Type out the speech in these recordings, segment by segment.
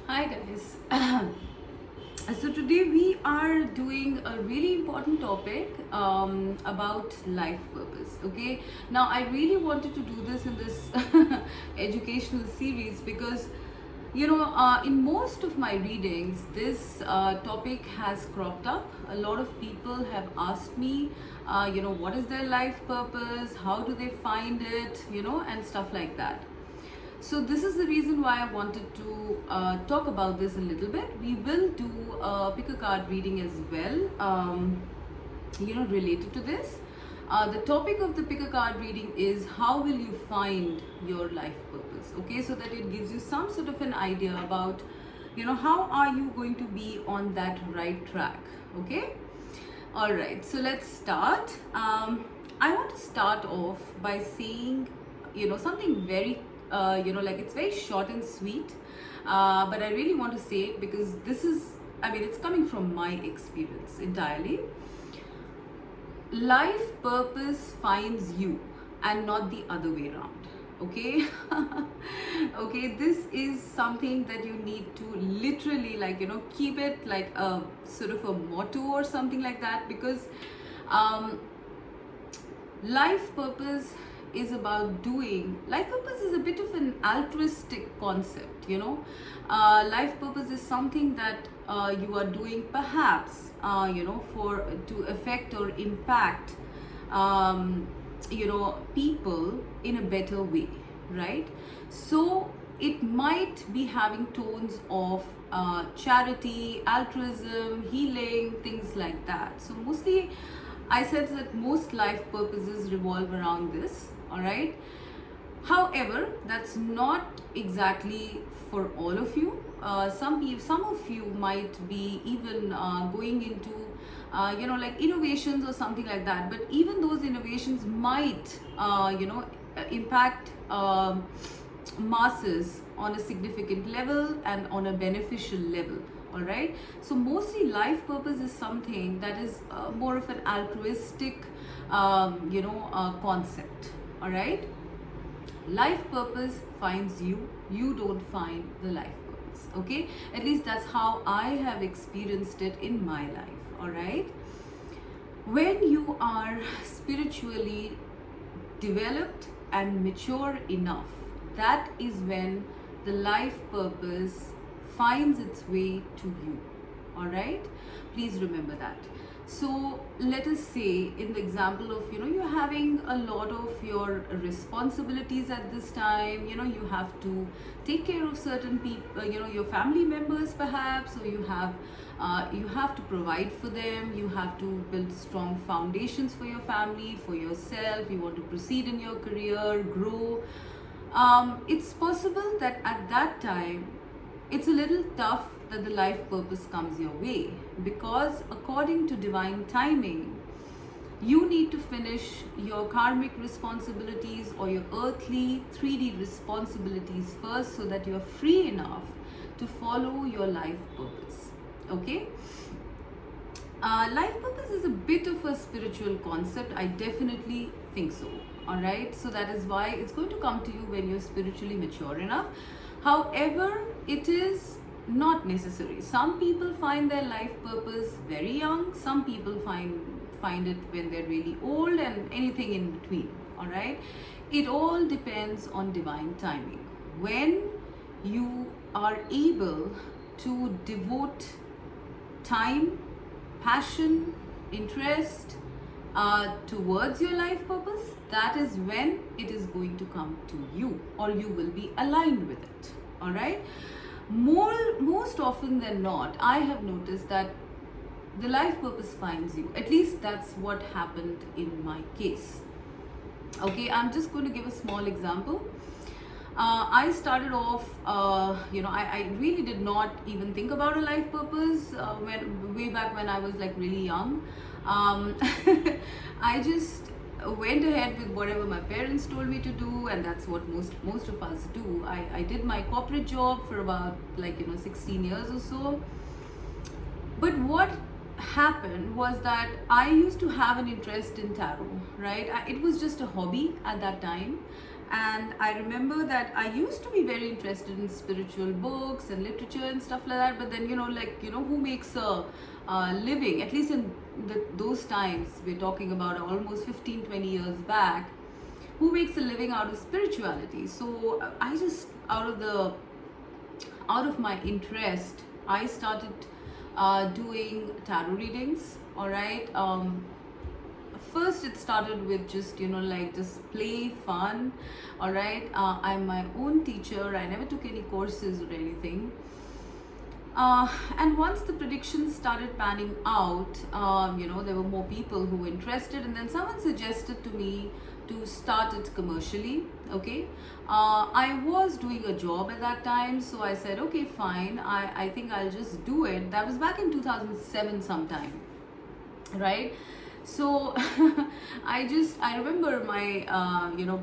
Hi guys. So today we are doing a really important topic about life purpose. Okay. Now I really wanted to do this in this educational series because in most of my readings this topic has cropped up. A lot of people have asked me what is their life purpose, how do they find it, and stuff like that. So this is the reason why I wanted to talk about this a little bit. We will do a pick a card reading as well, related to this. The topic of the pick a card reading is how will you find your life purpose? Okay, so that it gives you some sort of an idea about, how are you going to be on that right track? Okay, all right. So let's start. I want to start off by saying, something very like it's very short and sweet, but I really want to say it because it's coming from my experience entirely. Life purpose finds you and not the other way around. Okay. Okay, this is something that you need to literally keep it like a sort of a motto or something like that, because life purpose is about doing. Life purpose is a bit of an altruistic concept. Life purpose is something that you are doing perhaps for to affect or impact people in a better way, right? So it might be having tones of charity, altruism, healing, things like that. So mostly I sense that most life purposes revolve around this, all right? However, that's not exactly for all of you. Some of you might be even going into like innovations or something like that, but even those innovations might impact masses on a significant level and on a beneficial level. All right, so mostly life purpose is something that is more of an altruistic concept. All right, life purpose finds you, you don't find the life purpose. Okay, at least that's how I have experienced it in my life. All right, when you are spiritually developed and mature enough, that is when the life purpose finds its way to you. All right, please remember that. So let us say, in the example of you're having a lot of your responsibilities at this time. You have to take care of certain people, your family members perhaps, or you have to provide for them. You have to build strong foundations for your family, for yourself. You want to proceed in your career, grow. It's possible that at that time it's a little tough that the life purpose comes your way, because according to divine timing, you need to finish your karmic responsibilities or your earthly 3D responsibilities first, so that you're free enough to follow your life purpose. Okay, life purpose is a bit of a spiritual concept. I definitely think so. All right, so that is why it's going to come to you when you're spiritually mature enough. However, it is not necessary. Some people find their life purpose very young. Some people find it when they're really old, and anything in between. All right, it all depends on divine timing. When you are able to devote time, passion, interest towards your life purpose, that is when it is going to come to you, or you will be aligned with it. All right, most often than not, I have noticed that the life purpose finds you. At least that's what happened in my case. Okay, I'm just going to give a small example. I started off, I really did not even think about a life purpose way back when I was like really young. I just went ahead with whatever my parents told me to do, and that's what most of us do. I did my corporate job for about 16 years or so. But what happened was that I used to have an interest in tarot, right? It was just a hobby at that time, And I remember that I used to be very interested in spiritual books and literature and stuff like that. But then, who makes a living, at least in those times, we're talking about almost 15-20 years back, who makes a living out of spirituality? So I just, out of my interest, I started doing tarot readings. All right. First it started with just just play fun. All right. I'm my own teacher. I never took any courses or anything. And once the predictions started panning out, there were more people who were interested, and then someone suggested to me to start it commercially. Okay. I was doing a job at that time, so I said, okay, fine. I think I'll just do it. That was back in 2007 sometime, right? So I remember my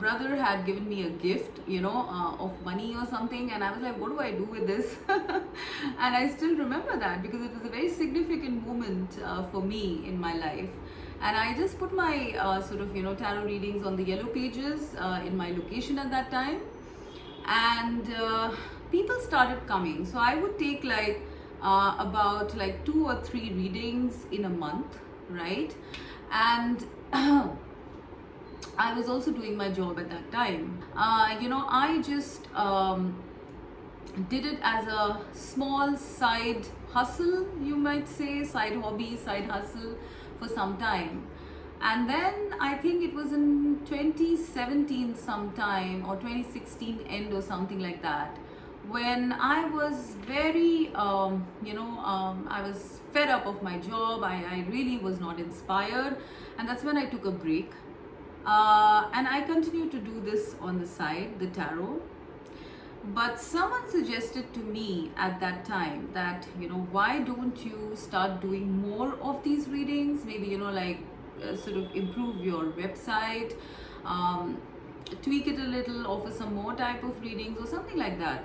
brother had given me a gift of money or something, and I was like, what do I do with this? And I still remember that because it was a very significant moment for me in my life. And I just put my tarot readings on the yellow pages in my location at that time, and people started coming. So I would take about 2 or 3 readings in a month, right? And I was also doing my job at that time. I just did it as a small side hustle, you might say, side hobby, side hustle for some time. And then I think it was in 2017 sometime, or 2016 end or something like that, when I was very, I was fed up of my job. I really was not inspired, and that's when I took a break. And I continued to do this on the side, the tarot. But someone suggested to me at that time that, why don't you start doing more of these readings? Maybe, sort of improve your website, tweak it a little, offer some more type of readings or something like that.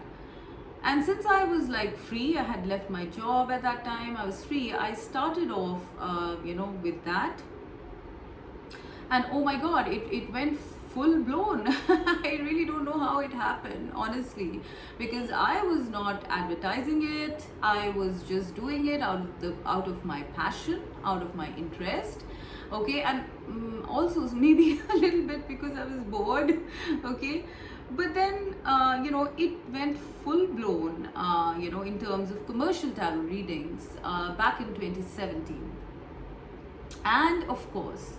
And since I was free, I had left my job at that time, I was free, I started off, with that. And oh my God, it went full blown. I really don't know how it happened, honestly, because I was not advertising it. I was just doing it out of my passion, out of my interest. Okay, and also maybe a little bit because I was bored. Okay. But then, it went full blown, in terms of commercial tarot readings back in 2017. And of course,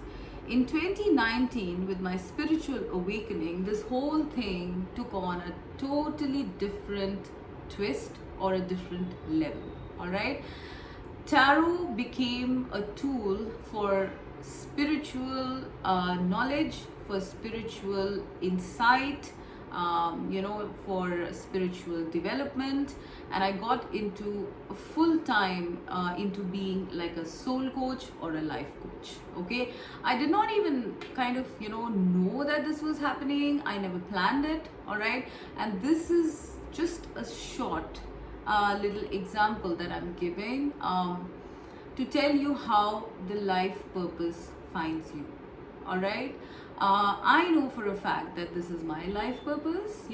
in 2019, with my spiritual awakening, this whole thing took on a totally different twist or a different level. All right. Tarot became a tool for spiritual knowledge, for spiritual insight, for spiritual development. And I got into full time into being like a soul coach or a life coach. Okay, I did not even kind of know that this was happening. I never planned it. All right, and this is just a short little example that I'm giving to tell you how the life purpose finds you. All right. I know for a fact that this is my life purpose,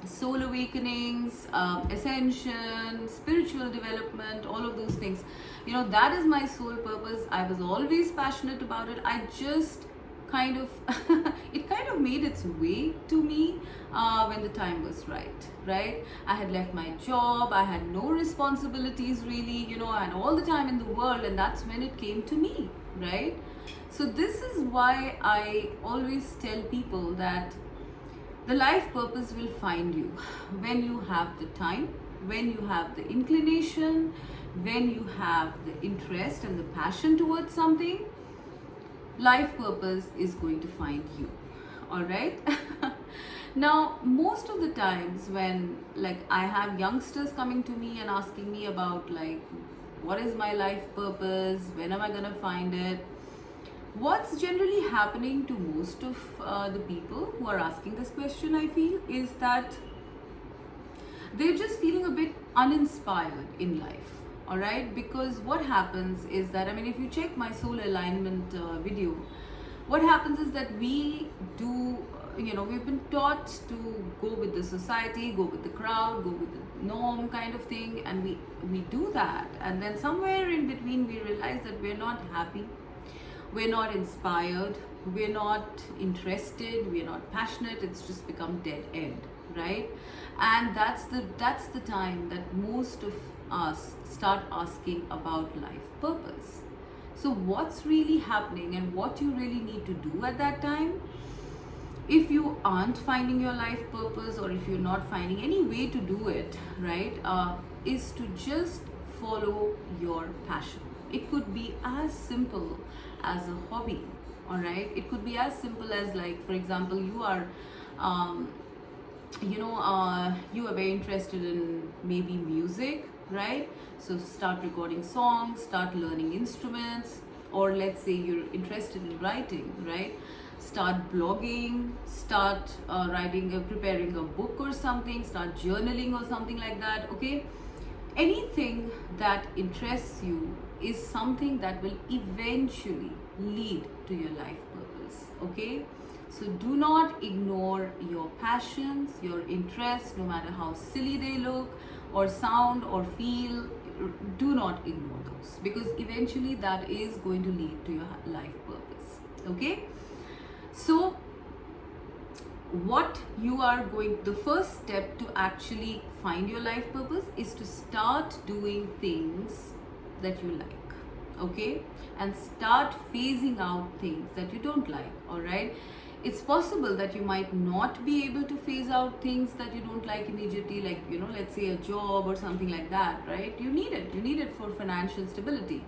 soul awakenings, ascension, spiritual development, all of those things. That is my soul purpose. I was always passionate about it. I just kind of, it kind of made its way to me when the time was right? I had left my job. I had no responsibilities really, I had all the time in the world, and that's when it came to me, right? So this is why I always tell people that the life purpose will find you when you have the time, when you have the inclination, when you have the interest and the passion towards something. Life purpose is going to find you. All right. Now, most of the times when I have youngsters coming to me and asking me about what is my life purpose, when am I gonna find it, what's generally happening to most of the people who are asking this question, I feel, is that they're just feeling a bit uninspired in life. All right, because what happens is that, if you check my soul alignment video, what happens is that we do we've been taught to go with the society, go with the crowd, go with the norm kind of thing, and we do that, and then somewhere in between we realize that we're not happy, we're not inspired, we're not interested, we're not passionate. It's just become dead end, right? And that's the time that most of us start asking about life purpose. So what's really happening and what you really need to do at that time, if you aren't finding your life purpose, or if you're not finding any way to do it, right, is to just follow your passion. It could be as simple as a hobby, all right? It could be as simple as, like, for example, you are you are very interested in maybe music, right? So start recording songs, start learning instruments, or let's say you're interested in writing, right? Start blogging, start preparing a book or something, start journaling or something like that, okay? Anything that interests you is something that will eventually lead to your life purpose, okay? So do not ignore your passions, your interests, no matter how silly they look or sound or feel. Do not ignore those, because eventually that is going to lead to your life purpose, okay? So the first step to actually find your life purpose is to start doing things that you like, okay? And start phasing out things that you don't like, all right? It's possible that you might not be able to phase out things that you don't like immediately, like, let's say a job or something like that, right? You need it for financial stability.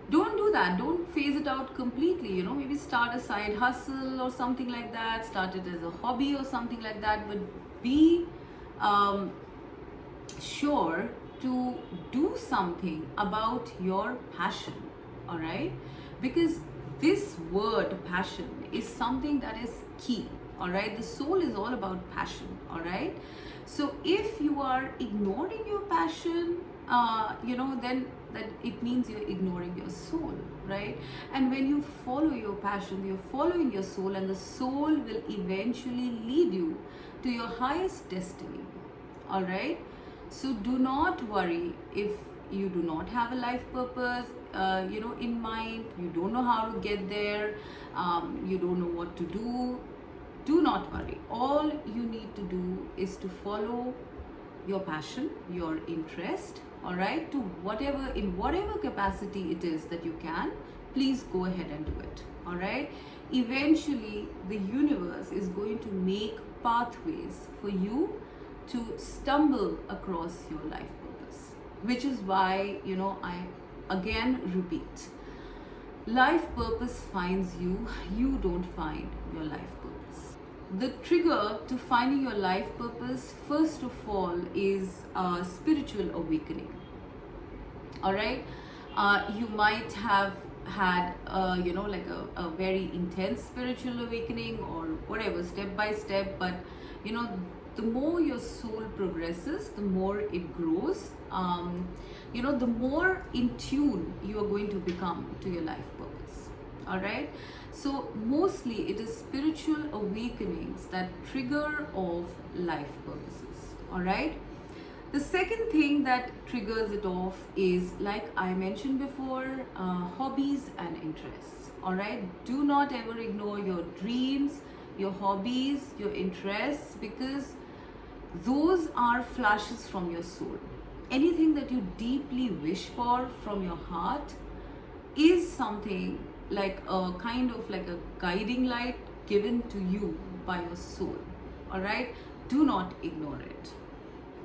Don't do that. Don't phase it out completely. Maybe start a side hustle or something like that. Start it as a hobby or something like that. But be sure to do something about your passion, all right? Because this word passion is something that is key, all right? The soul is all about passion, all right? So if you are ignoring your passion, then that it means you're ignoring your soul, right? And when you follow your passion, you're following your soul, and the soul will eventually lead you to your highest destiny, all right? So do not worry if you do not have a life purpose in mind. You don't know how to get there, you don't know what to do. Do not worry. All you need to do is to follow your passion, your interest, all right, to in whatever capacity it is that you can. Please go ahead and do it, all right? Eventually the universe is going to make pathways for you to stumble across your life purpose, which is why I again repeat, life purpose finds you, you don't find your life purpose. The trigger to finding your life purpose, first of all, is a spiritual awakening, all right? You might have had a very intense spiritual awakening or whatever, step by step, but the more your soul progresses, the more it grows, the more in tune you are going to become to your life purpose, all right? So mostly it is spiritual awakenings that trigger off life purposes, all right? The second thing that triggers it off is, like I mentioned before, hobbies and interests, all right? Do not ever ignore your dreams, your hobbies, your interests, because those are flashes from your soul. Anything that you deeply wish for from your heart is something like a kind of like a guiding light given to you by your soul, all right? Do not ignore it,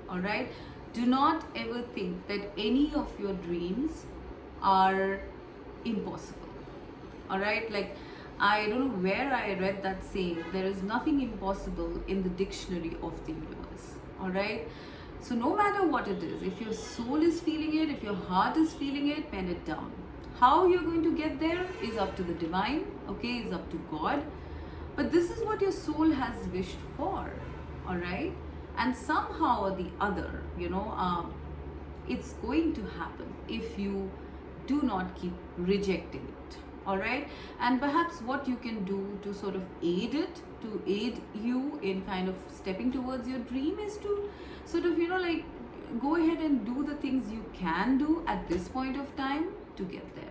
all right? Do not ever think that any of your dreams are impossible, all right? Like, I don't know where I read that saying, there is nothing impossible in the dictionary of the universe, all right? So no matter what it is, if your soul is feeling it, if your heart is feeling it, pen it down. How you're going to get there is up to the divine, okay, is up to God. But this is what your soul has wished for, all right? And somehow or the other, it's going to happen if you do not keep rejecting it, All right, and perhaps what you can do to sort of aid you in kind of stepping towards your dream is to sort of, like, go ahead and do the things you can do at this point of time to get there.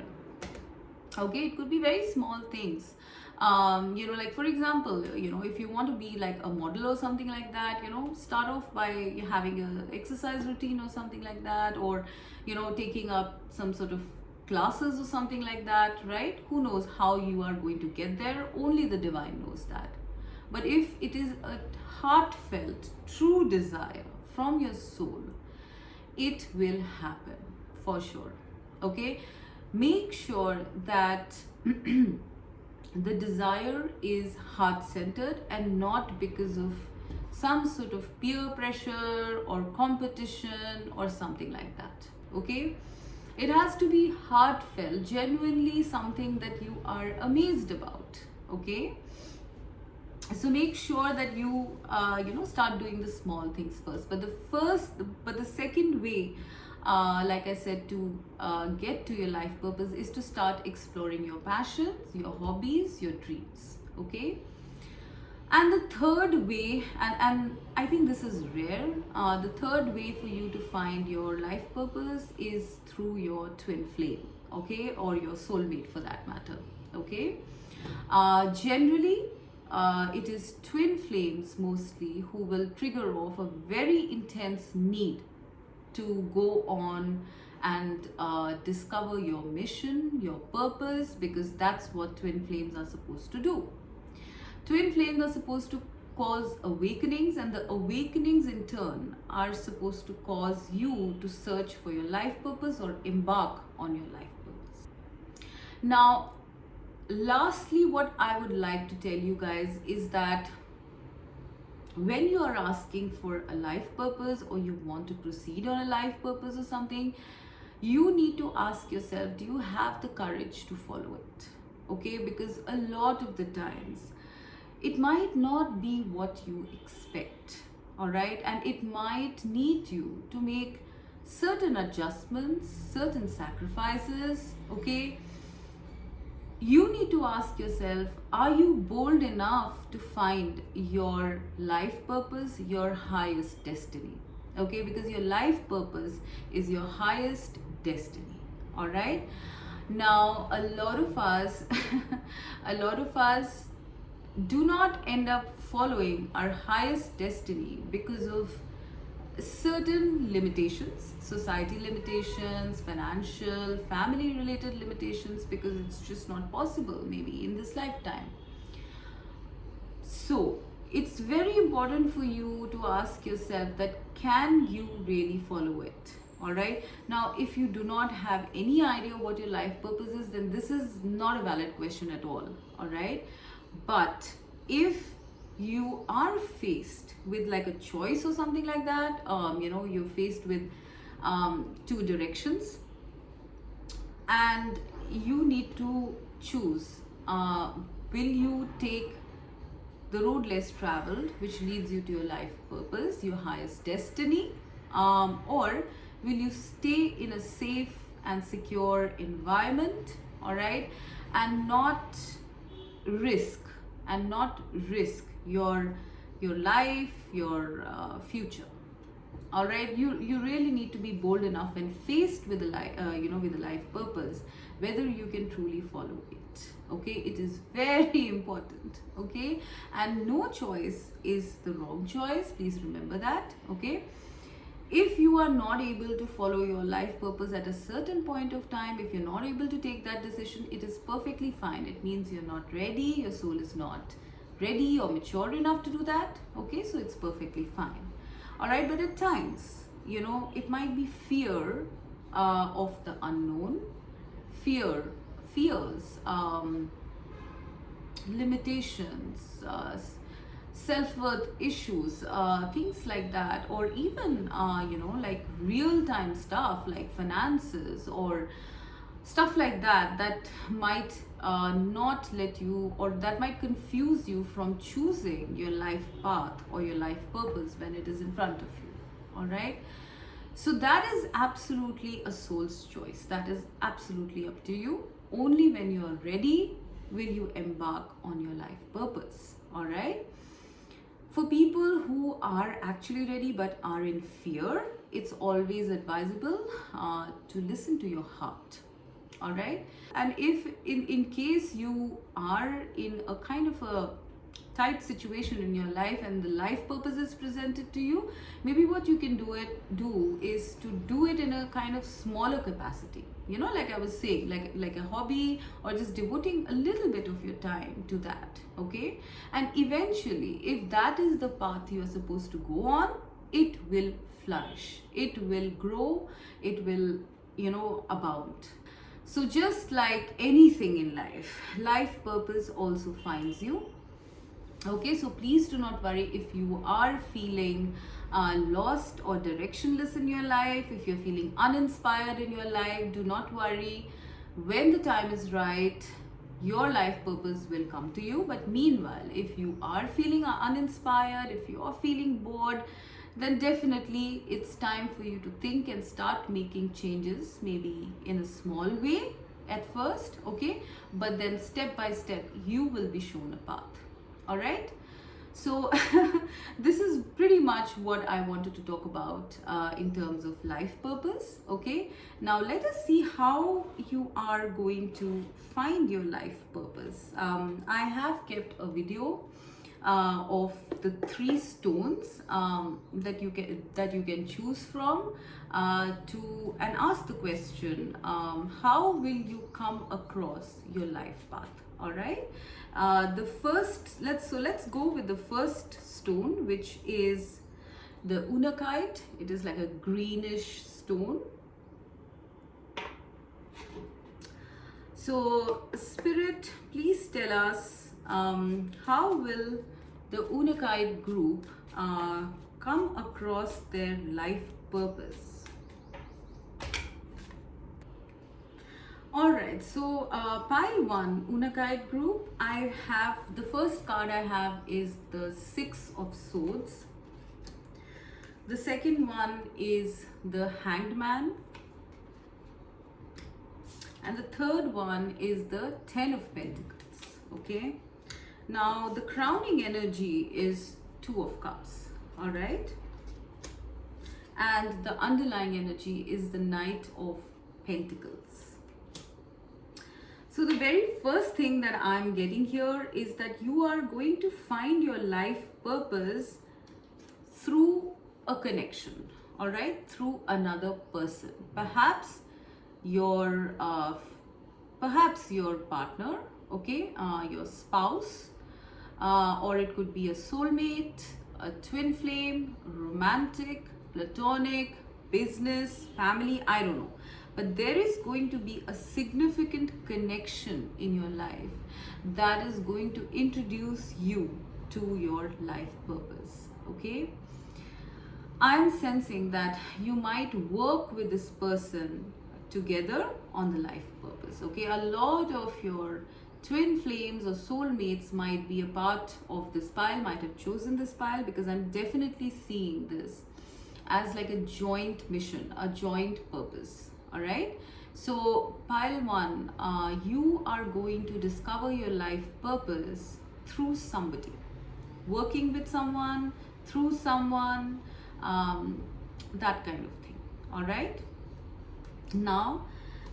Okay, it could be very small things. Like, for example, if you want to be like a model or something like that, start off by having a exercise routine or something like that, or taking up some sort of classes or something like that, right? Who knows how you are going to get there? Only the divine knows that. But if it is a heartfelt true desire from your soul, it will happen for sure. Okay, make sure that the desire is heart-centered and not because of some sort of peer pressure or competition or something like that. Okay, it has to be heartfelt, genuinely something that you are amazed about. Okay, so make sure that you start doing the small things first. But the second way, like I said, to get to your life purpose is to start exploring your passions, your hobbies, your dreams. Okay, and the third way, and I think this is rare, the third way for you to find your life purpose is through your twin flame. Okay, or your soulmate for that matter. Okay, generally it is twin flames mostly who will trigger off a very intense need to go on and discover your mission, your purpose, because that's what twin flames are supposed to do. Twin flames are supposed to cause awakenings, and the awakenings in turn are supposed to cause you to search for your life purpose or embark on your life purpose. Now, lastly, what I would like to tell you guys is that when you are asking for a life purpose, or you want to proceed on a life purpose or something, you need to ask yourself, do you have the courage to follow it? Okay, because a lot of the times it might not be what you expect. All right, and it might need you to make certain adjustments, certain sacrifices. Okay, you need to ask yourself, are you bold enough to find your life purpose, your highest destiny? Okay, because your life purpose is your highest destiny. All right, now a lot of us do not end up following our highest destiny because of certain limitations, society limitations, financial, family related limitations, because it's just not possible maybe in this lifetime. So it's very important for you to ask yourself that, can you really follow it? All right, now if you do not have any idea what your life purpose is, then this is not a valid question at all. All right, but if you are faced with like a choice or something like that, you're faced with two directions and you need to choose, will you take the road less traveled, which leads you to your life purpose, your highest destiny, or will you stay in a safe and secure environment, all right, and not risk your life, your future. All right, you really need to be bold enough when faced with a life purpose, whether you can truly follow it. Okay, it is very important. Okay, and no choice is the wrong choice, please remember that. Okay, if you are not able to follow your life purpose at a certain point of time, if you're not able to take that decision, it is perfectly fine. It means you're not ready, your soul is not ready or mature enough to do that. Okay, so it's perfectly fine. All right, but at times, it might be fear of the unknown, fears, limitations, self-worth issues, things like that, or even like real-time stuff like finances or stuff like that, that might not let you, or that might confuse you from choosing your life path or your life purpose when it is in front of you. All right, so that is absolutely a soul's choice. That is absolutely up to you. only when you're ready will you embark on your life purpose. All right. For people who are actually ready but are in fear, it's always advisable to listen to your heart. All right. And if in case you are in a kind of a tight situation in your life and the life purpose is presented to you, maybe what you can do is to do it in a kind of smaller capacity, you know, like I was saying, like a hobby, or just devoting a little bit of your time to that. Okay. And eventually, if that is the path you are supposed to go on, it will flourish, it will grow, it will, you know, abound. So just like anything in life, life purpose also finds you. Okay, so please do not worry if you are feeling lost or directionless in your life, if you're feeling uninspired in your life, do not worry. When the time is right, your life purpose will come to you. But meanwhile, if you are feeling uninspired, if you are feeling bored, then definitely it's time for you to think and start making changes, maybe in a small way at first, okay? But then step by step, you will be shown a path. All right. So this is pretty much what I wanted to talk about in terms of life purpose. Okay. Now let us see how you are going to find your life purpose. I have kept a video of the 3 stones that you can choose from and ask the question, how will you come across your life path? All right. Let's go with the first stone, which is the Unakite. It is like a greenish stone. So Spirit, please tell us, how will the Unakite group come across their life purpose? Alright, so pile 1, Unakite group, I have, the first card I have is the 6 of Swords. The second one is the Hanged Man. And the third one is the 10 of Pentacles. Okay. Now the crowning energy is 2 of Cups. Alright. And the underlying energy is the Knight of Pentacles. So the very first thing that I'm getting here is that you are going to find your life purpose through a connection, all right, through another person, perhaps your partner, okay, your spouse, or it could be a soulmate, a twin flame, romantic, platonic, business, family, I don't know. But there is going to be a significant connection in your life that is going to introduce you to your life purpose. Okay. I'm sensing that you might work with this person together on the life purpose. Okay. A lot of your twin flames or soulmates might be a part of this pile, might have chosen this pile, because I'm definitely seeing this as like a joint mission, a joint purpose. All right. So pile 1, you are going to discover your life purpose through somebody, working with someone, through someone, that kind of thing. All right. Now,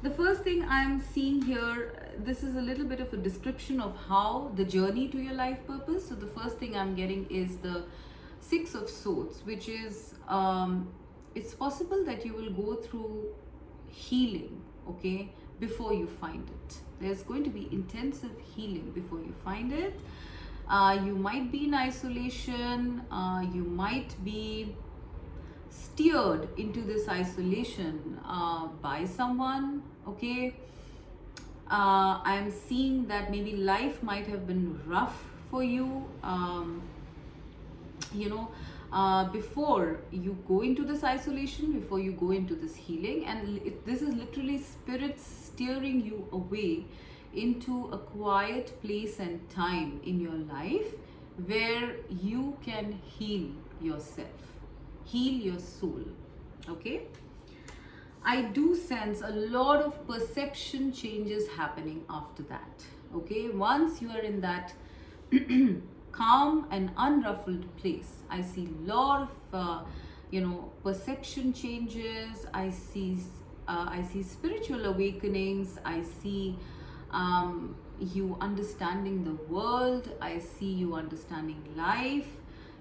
the first thing I'm seeing here, this is a little bit of a description of how the journey to your life purpose. So the first thing I'm getting is the 6 of Swords, which is, it's possible that you will go through healing, okay, before you find it. There's going to be intensive healing before you find it. You might be in isolation, you might be steered into this isolation by someone, okay. I'm seeing that maybe life might have been rough for you, you know, before you go into this isolation, before you go into this healing. And this is literally spirit steering you away into a quiet place and time in your life where you can heal yourself, heal your soul. Okay. I do sense a lot of perception changes happening after that. Okay, once you are in that calm and unruffled place, I see a lot of perception changes. I see spiritual awakenings. I see you understanding the world. I see you understanding life.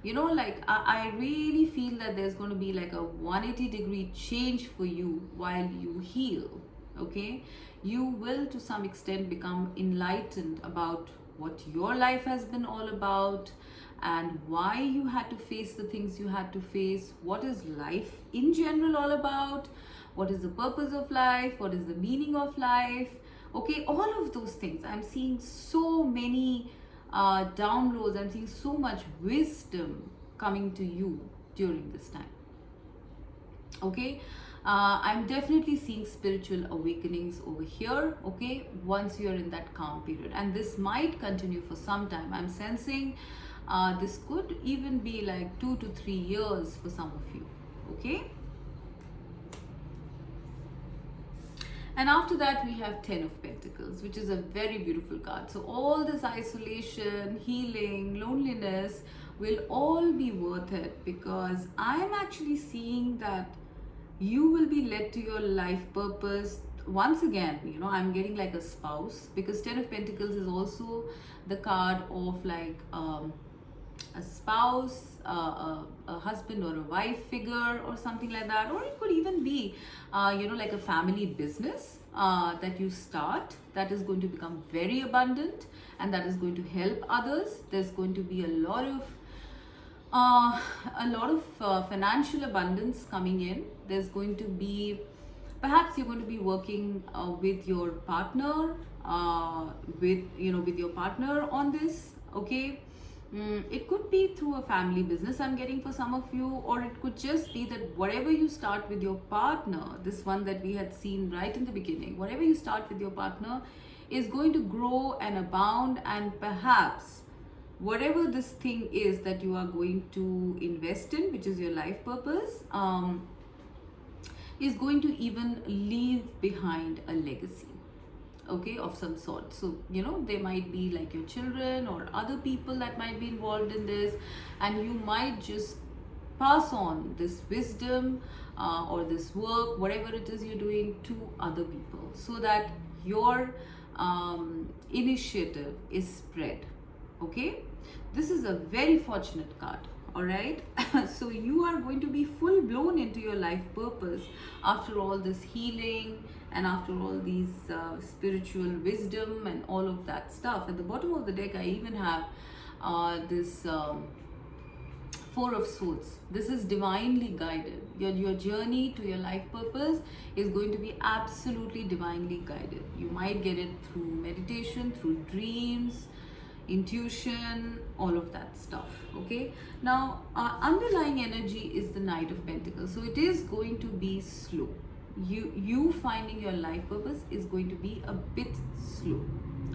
Like I really feel that there's going to be like a 180-degree change for you while you heal. Okay, you will to some extent become enlightened about what your life has been all about, and why you had to face the things you had to face. What is life in general all about? What is the purpose of life? What is the meaning of life? Okay, all of those things. I'm seeing so many downloads. I'm seeing so much wisdom coming to you during this time. Okay, I'm definitely seeing spiritual awakenings over here. Okay, once you're in that calm period, and this might continue for some time. I'm sensing this could even be like 2 to 3 years for some of you. Okay, and after that we have 10 of Pentacles, which is a very beautiful card. So all this isolation, healing, loneliness will all be worth it, because I am actually seeing that you will be led to your life purpose. Once again, I'm getting like a spouse, because 10 of Pentacles is also the card of like a spouse, a husband or a wife figure or something like that. Or it could even be like a family business that you start, that is going to become very abundant and that is going to help others. There's going to be a lot of financial abundance coming in. There's going to be, perhaps you're going to be working with your partner, with your partner on this. Okay, it could be through a family business, I'm getting, for some of you, or it could just be that whatever you start with your partner, this one that we had seen right in the beginning, whatever you start with your partner is going to grow and abound, and perhaps whatever this thing is that you are going to invest in, which is your life purpose, is going to even leave behind a legacy, okay, of some sort. So they might be like your children or other people that might be involved in this, and you might just pass on this wisdom or this work, whatever it is you're doing, to other people, so that your initiative is spread. Okay, this is a very fortunate card. All right, so you are going to be full blown into your life purpose after all this healing and after all these spiritual wisdom and all of that stuff. At the bottom of the deck, I even have this Four of Swords. This is divinely guided. Your journey to your life purpose is going to be absolutely divinely guided. You might get it through meditation, through dreams, intuition, all of that stuff. Okay, now underlying energy is the Knight of Pentacles, so it is going to be slow. You finding your life purpose is going to be a bit slow.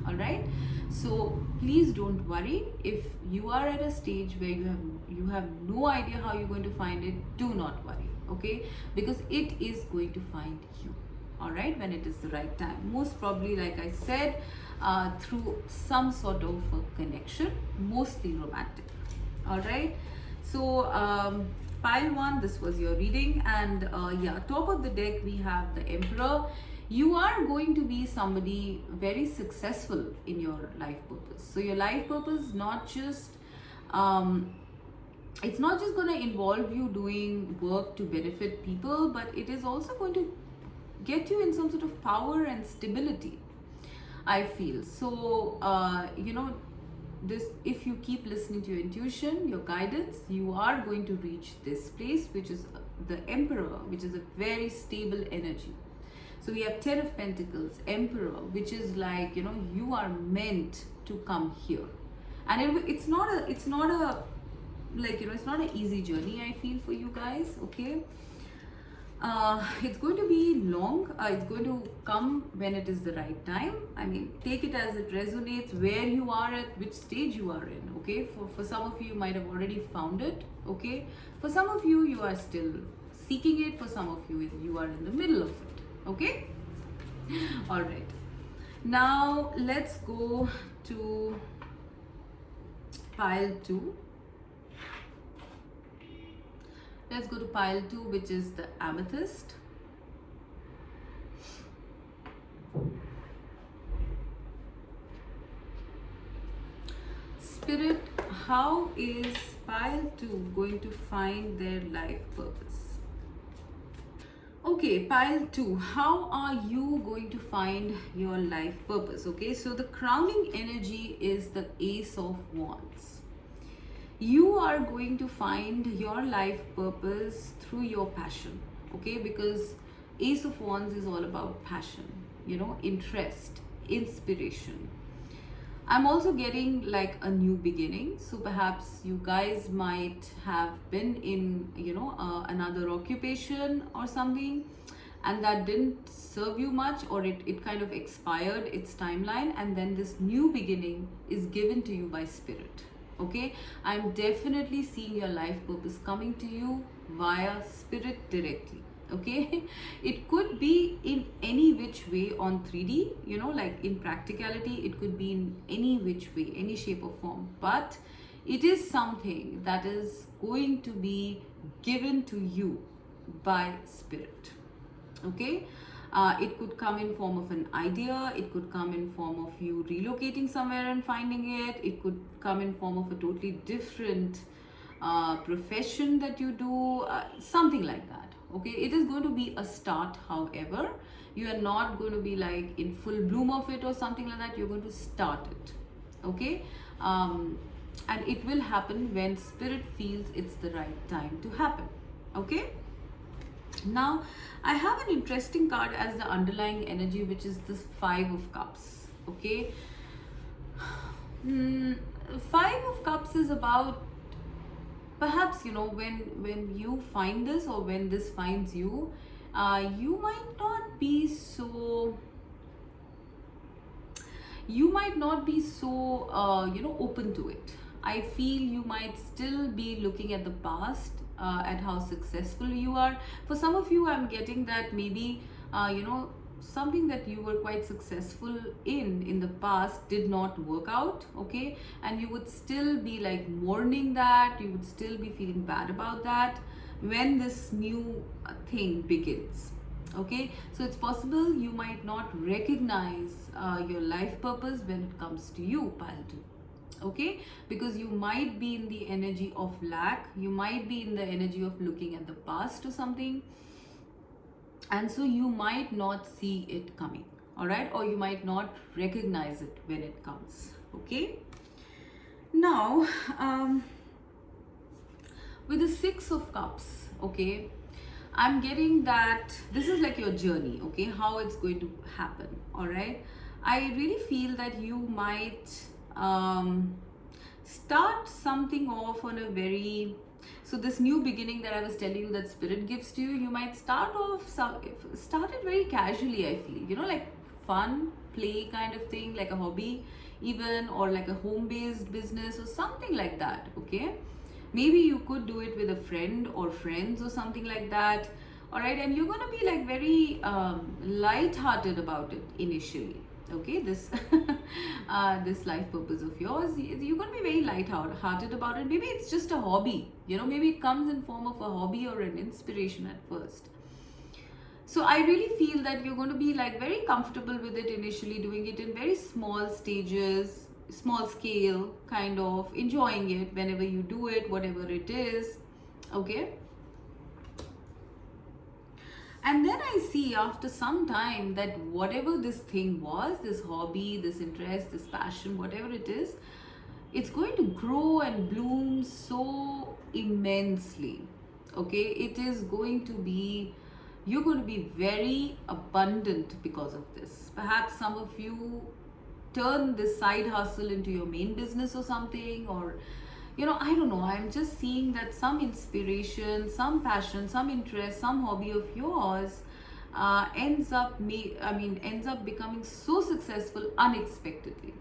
All right, so please don't worry if you are at a stage where you have no idea how you're going to find it. Do not worry, okay, because it is going to find you. All right, when it is the right time, most probably, like I said, through some sort of connection, mostly romantic. All right, so pile 1, this was your reading, and yeah, top of the deck we have the Emperor. You are going to be somebody very successful in your life purpose. So your life purpose not just it's not just going to involve you doing work to benefit people, but it is also going to get you in some sort of power and stability, I feel. So this, if you keep listening to your intuition, your guidance, you are going to reach this place, which is the Emperor, which is a very stable energy. So we have 10 of Pentacles, Emperor, which is like, you are meant to come here, and it's not an easy journey, I feel, for you guys. Okay, it's going to be long. It's going to come when it is the right time. I mean, take it as it resonates, where you are at, which stage you are in. Okay, for some of you might have already found it. Okay, for some of you, you are still seeking it. For some of you, you are in the middle of it. Okay? All right. Now let's go to pile 2. Let's go to pile 2, which is the Amethyst. Spirit, how is pile 2 going to find their life purpose? Okay, pile 2, how are you going to find your life purpose? Okay, so the crowning energy is the Ace of Wands. You are going to find your life purpose through your passion, okay, because Ace of Wands is all about passion, you know, interest, inspiration. I'm also getting like a new beginning. So perhaps you guys might have been in, you know, another occupation or something, and that didn't serve you much, or it kind of expired its timeline, and then this new beginning is given to you by Spirit. Okay, I'm definitely seeing your life purpose coming to you via Spirit directly. Okay, it could be in any which way on 3D, you know, like in practicality, it could be in any which way, any shape or form, but it is something that is going to be given to you by Spirit. Okay, it could come in form of an idea, it could come in form of you relocating somewhere and finding it could come in form of a totally different profession that you do, something like that. Okay, it is going to be a start. However, you are not going to be like in full bloom of it or something like that. You're going to start it. Okay, and it will happen when Spirit feels it's the right time to happen. Okay, now I have an interesting card as the underlying energy, which is this 5 of Cups. Okay, 5 of Cups is about, perhaps, you know, when you find this, or when this finds you, you might not be so you know, open to it. I feel you might still be looking at the past, at how successful you are. For some of you, I'm getting that maybe you know, something that you were quite successful in the past did not work out. Okay, and you would still be like mourning that, you would still be feeling bad about that when this new thing begins. Okay, so it's possible you might not recognize your life purpose when it comes to you, pile 2. Okay, because you might be in the energy of lack, you might be in the energy of looking at the past or something, and so you might not see it coming. All right, or you might not recognize it when it comes. Okay, now with the 6 of Cups, okay, I'm getting that this is like your journey. Okay, how it's going to happen. All right, I really feel that you might start something off on a very, so this new beginning that I was telling you that Spirit gives to you, you might start it very casually. I feel, you know, like fun play kind of thing, like a hobby even, or like a home-based business or something like that. Okay, maybe you could do it with a friend or friends or something like that. All right, and you're going to be like very light-hearted about it initially. Okay, this this life purpose of yours, you're going to be very light-hearted about it. Maybe it's just a hobby, you know, maybe it comes in form of a hobby or an inspiration at first. So I really feel that you're going to be like very comfortable with it initially, doing it in very small stages, small scale, kind of enjoying it whenever you do it, whatever it is. Okay, and then I see after some time that whatever this thing was, this hobby, this interest, this passion, whatever it is, it's going to grow and bloom so immensely. Okay, it is going to be, you're going to be very abundant because of this. Perhaps some of you turn this side hustle into your main business or something, or you know, I don't know, I'm just seeing that some inspiration, some passion, some interest, some hobby of yours ends up becoming so successful unexpectedly.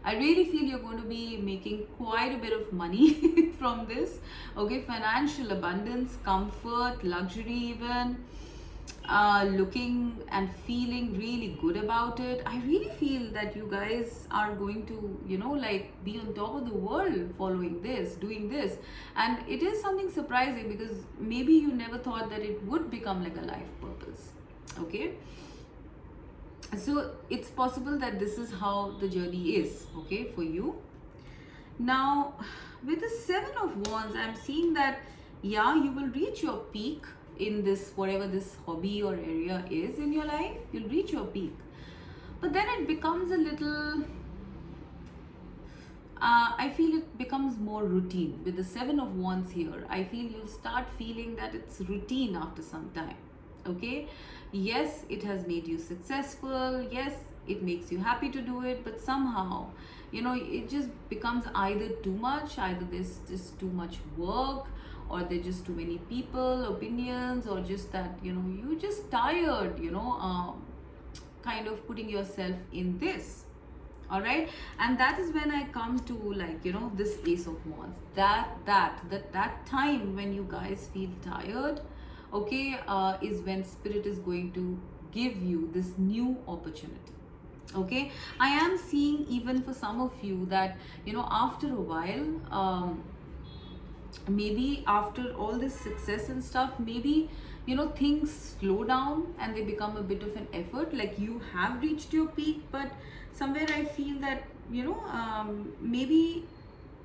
I really feel you're going to be making quite a bit of money from this. Okay, financial abundance, comfort, luxury even, looking and feeling really good about it. I really feel that you guys are going to, like be on top of the world following this, doing this. And it is something surprising because maybe you never thought that it would become like a life purpose. Okay, so it's possible that this is how the journey is, okay, for you. Now, with the Seven of Wands, I'm seeing that, yeah, you will reach your peak in this, whatever this hobby or area is in your life. You'll reach your peak. But then it becomes a little, I feel it becomes more routine. With the Seven of Wands here, I feel you'll start feeling that it's routine after some time. Okay, yes, it has made you successful, yes, it makes you happy to do it, but somehow, it just becomes either too much, either there's just too much work, or there's just too many people, opinions, or just that, you're just tired, kind of putting yourself in this. All right, and that is when I come to, like, this Ace of Wands, that time when you guys feel tired, okay, is when Spirit is going to give you this new opportunity. Okay, I am seeing even for some of you that, after a while, maybe after all this success and stuff, maybe, things slow down and they become a bit of an effort. Like, you have reached your peak, but somewhere I feel that, maybe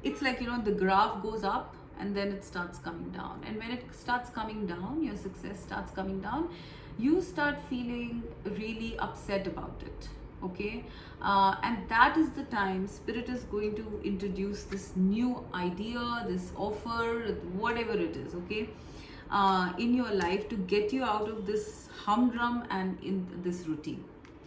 it's like, the graph goes up and then it starts coming down. And when it starts coming down, your success starts coming down, you start feeling really upset about it. Okay, and that is the time Spirit is going to introduce this new idea, this offer, whatever it is, okay, in your life to get you out of this humdrum and in this routine.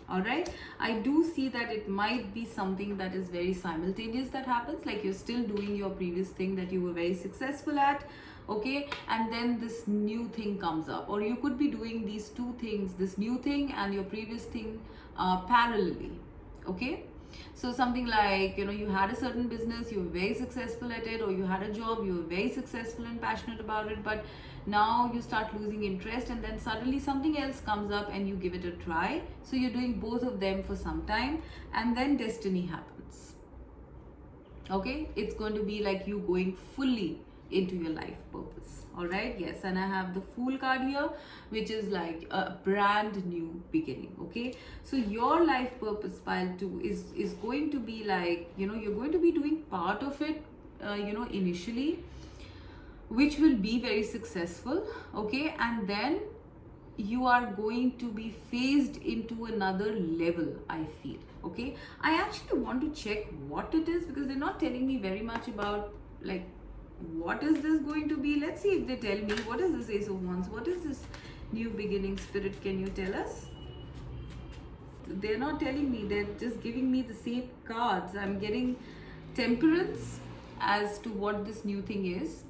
All right, I do see that it might be something that is very simultaneous that happens, like you're still doing your previous thing that you were very successful at, okay, and then this new thing comes up, or you could be doing these two things, this new thing and your previous thing, parallelly. Okay, so something like, you had a certain business, you were very successful at it, or you had a job, you were very successful and passionate about it, but now you start losing interest, and then suddenly something else comes up and you give it a try. So you're doing both of them for some time, and then destiny happens. Okay, it's going to be like you going fully into your life purpose. All right, yes, and I have the Fool card here, which is like a brand new beginning. Okay, so your life purpose, pile 2, is going to be like, you're going to be doing part of it, initially, which will be very successful. Okay, and then you are going to be phased into another level, I feel. Okay, I actually want to check what it is, because they're not telling me very much about, like, what is this going to be. Let's see if they tell me. What is this Ace of Wands? What is this new beginning? Spirit, can you tell us? They're not telling me, they're just giving me the same cards. I'm getting Temperance as to what this new thing is,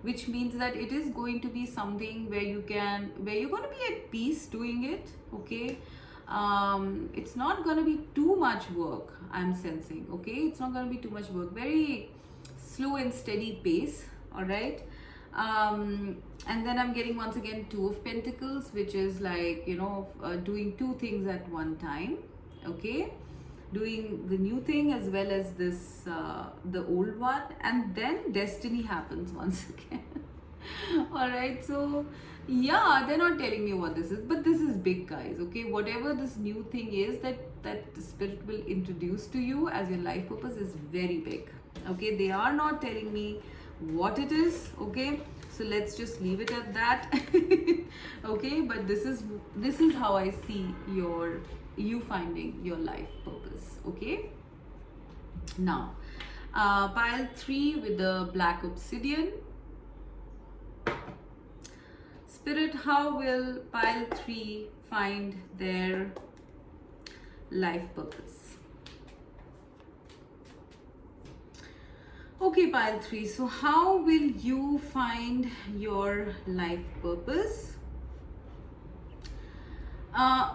which means that it is going to be something where you're going to be at peace doing it. Okay, it's not going to be too much work, I'm sensing. Okay, it's not going to be too much work, very slow and steady pace. All right, and then I'm getting once again Two of Pentacles, which is like, doing two things at one time. Okay, doing the new thing as well as this, the old one, and then destiny happens once again. All right, so yeah, they're not telling me what this is, but this is big, guys. Okay, whatever this new thing is that the Spirit will introduce to you as your life purpose is very big. Okay, they are not telling me what it is. Okay, so let's just leave it at that. Okay, but this is how I see you finding your life purpose. Okay, now pile 3 with the black obsidian. Spirit, how will pile 3 find their life purpose? Okay, pile 3, so how will you find your life purpose?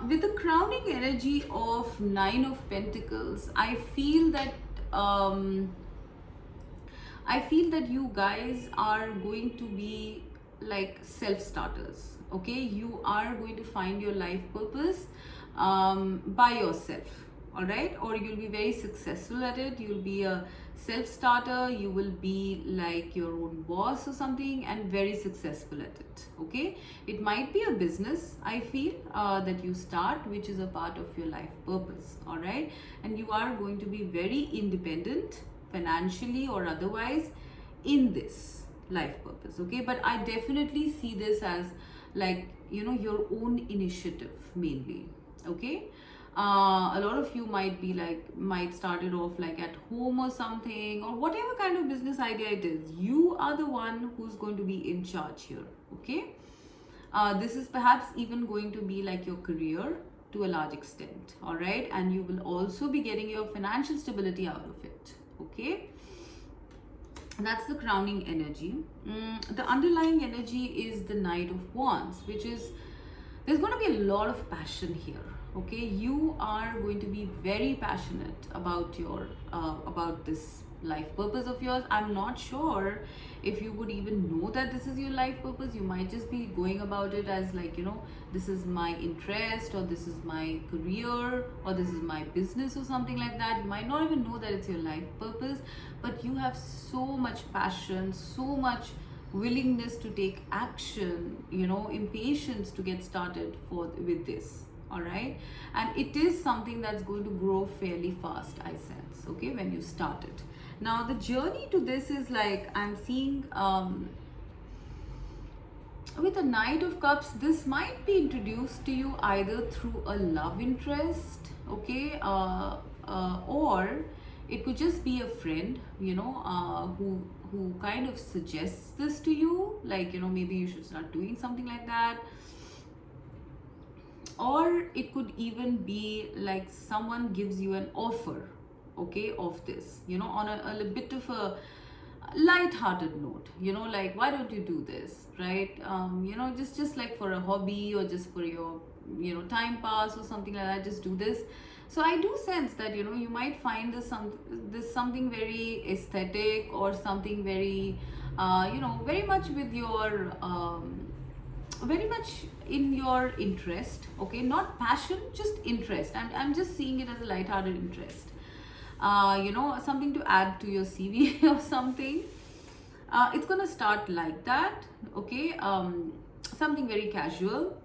With the crowning energy of 9 of Pentacles, I feel that I feel that you guys are going to be like self-starters. Okay, you are going to find your life purpose by yourself. All right, or you'll be very successful at it. You'll be a self-starter. You will be like your own boss or something, and very successful at it. Okay, it might be a business, I feel, that you start, which is a part of your life purpose. All right, and you are going to be very independent financially or otherwise in this life purpose. Okay, but I definitely see this as like, you know, your own initiative mainly. Okay, a lot of you might be like, might start it off like at home or something, or whatever kind of business idea it is. You are the one who's going to be in charge here. Okay, this is perhaps even going to be like your career to a large extent. All right, and you will also be getting your financial stability out of it. Okay, that's the crowning energy. The underlying energy is the Knight of Wands, which is, there's going to be a lot of passion here. Okay, you are going to be very passionate about your about this life purpose of yours. I'm not sure if you would even know that this is your life purpose. You might just be going about it as like, you know, this is my interest, or this is my career, or this is my business, or something like that. You might not even know that it's your life purpose, but you have so much passion, so much willingness to take action, you know, impatience to get started with this. All right, and it is something that's going to grow fairly fast, I sense. Okay, when you start it. Now the journey to this is like, I'm seeing with the Knight of Cups, this might be introduced to you either through a love interest. Okay, or it could just be a friend, you know, who kind of suggests this to you, like, you know, maybe you should start doing something like that. Or it could even be like someone gives you an offer, okay, of this, you know, on a bit of a light-hearted note, you know, like, why don't you do this, right? You know, just like for a hobby, or just for your, you know, time pass or something like that, just do this. So I do sense that, you know, you might find this something very aesthetic, or something very you know, very much with your very much in your interest. Okay, not passion, just interest. I'm just seeing it as a light-hearted interest. You know, something to add to your CV or something. It's gonna start like that. Okay, something very casual,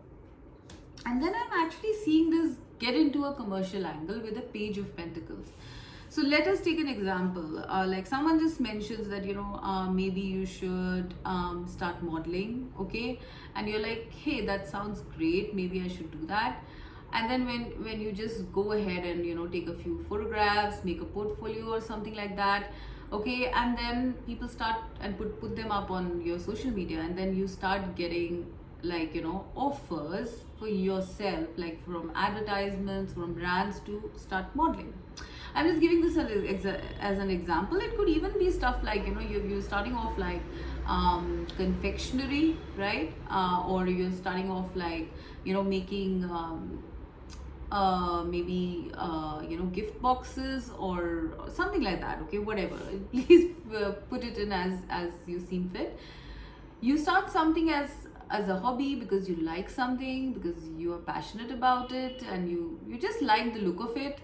and then I'm actually seeing this get into a commercial angle with a Page of Pentacles. So let us take an example. Like someone just mentions that, you know, maybe you should start modeling. Okay, and you're like, hey, that sounds great, maybe I should do that. And then when you just go ahead and, you know, take a few photographs, make a portfolio or something like that. Okay, and then people start and put them up on your social media, and then you start getting, like, you know, offers for yourself, like from advertisements, from brands, to start modeling. I'm just giving this as an example. It could even be stuff like, you know, you're starting off like confectionery, right? Or you're starting off like, you know, making maybe you know, gift boxes or something like that. Okay, whatever. Please put it in as you seem fit. You start something as a hobby because you like something, because you are passionate about it, and you just like the look of it,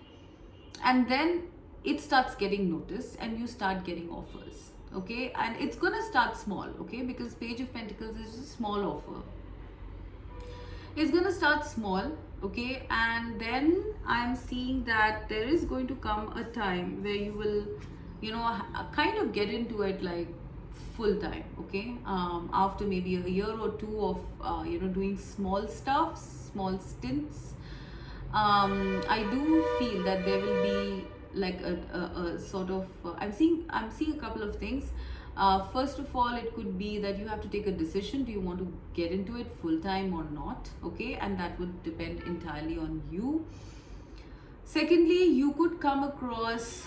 and then it starts getting noticed and you start getting offers. Okay, and it's gonna start small. Okay, because Page of Pentacles is a small offer. It's gonna start small. Okay, and then I'm seeing that there is going to come a time where you will, you know, kind of get into it like full time. Okay, after maybe a year or two of you know, doing small stuff, small stints. I do feel that there will be like a sort of I'm seeing a couple of things. First of all, it could be that you have to take a decision. Do you want to get into it full time or not? Okay, and that would depend entirely on you. Secondly, you could come across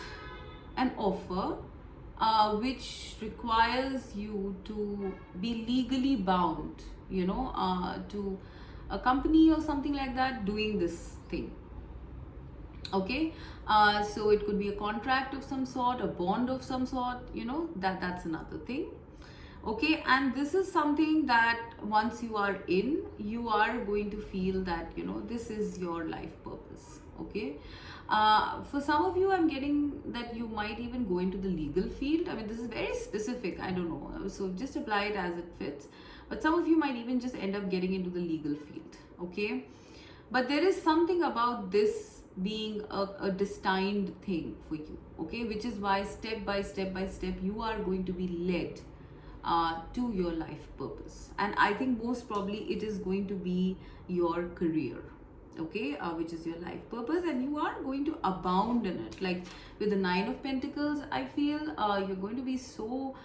an offer which requires you to be legally bound, you know, to a company or something like that, doing this thing. Okay, so it could be a contract of some sort, a bond of some sort, you know, that's another thing. Okay, and this is something that once you are in, you are going to feel that, you know, this is your life purpose. Okay, for some of you, I'm getting that you might even go into the legal field. I mean, this is very specific, I don't know, so just apply it as it fits. But some of you might even just end up getting into the legal field. Okay, but there is something about this being a destined thing for you. Okay, which is why step by step by step you are going to be led to your life purpose. And I think most probably it is going to be your career. Okay, which is your life purpose, and you are going to abound in it. Like with the Nine of Pentacles, I feel you're going to be so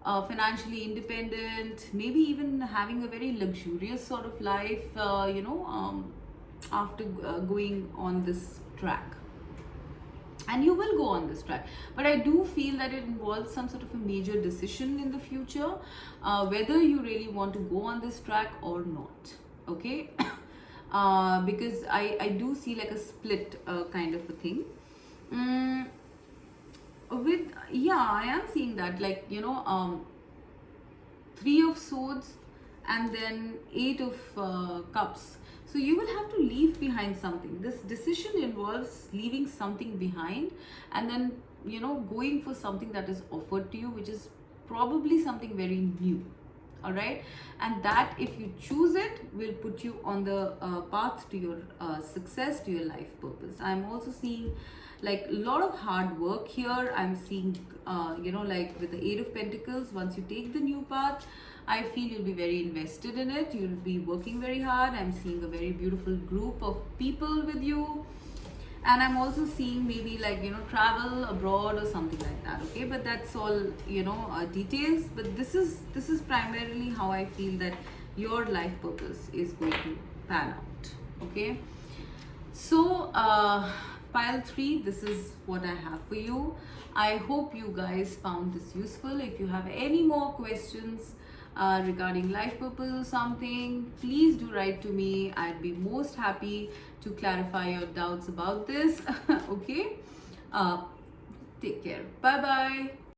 financially independent, maybe even having a very luxurious sort of life, after going on this track. And you will go on this track, but I do feel that it involves some sort of a major decision in the future, whether you really want to go on this track or not. Okay, because I do see like a split kind of a thing. mm, with, yeah, I am seeing that, like, you know, Three of Swords and then Eight of Cups. So you will have to leave behind something. This decision involves leaving something behind, and then, you know, going for something that is offered to you, which is probably something very new. All right, and that, if you choose it, will put you on the path to your success, to your life purpose. I'm also seeing like a lot of hard work here. I'm seeing, you know, like with the Eight of Pentacles, once you take the new path, I feel you'll be very invested in it. You'll be working very hard. I'm seeing a very beautiful group of people with you. And I'm also seeing maybe, like, you know, travel abroad or something like that. Okay, but that's all, you know, details. But this is primarily how I feel that your life purpose is going to pan out. Okay, so pile 3, this is what I have for you. I hope you guys found this useful. If you have any more questions regarding life purpose or something, please do write to me. I'd be most happy to clarify your doubts about this. Okay, take care. Bye bye.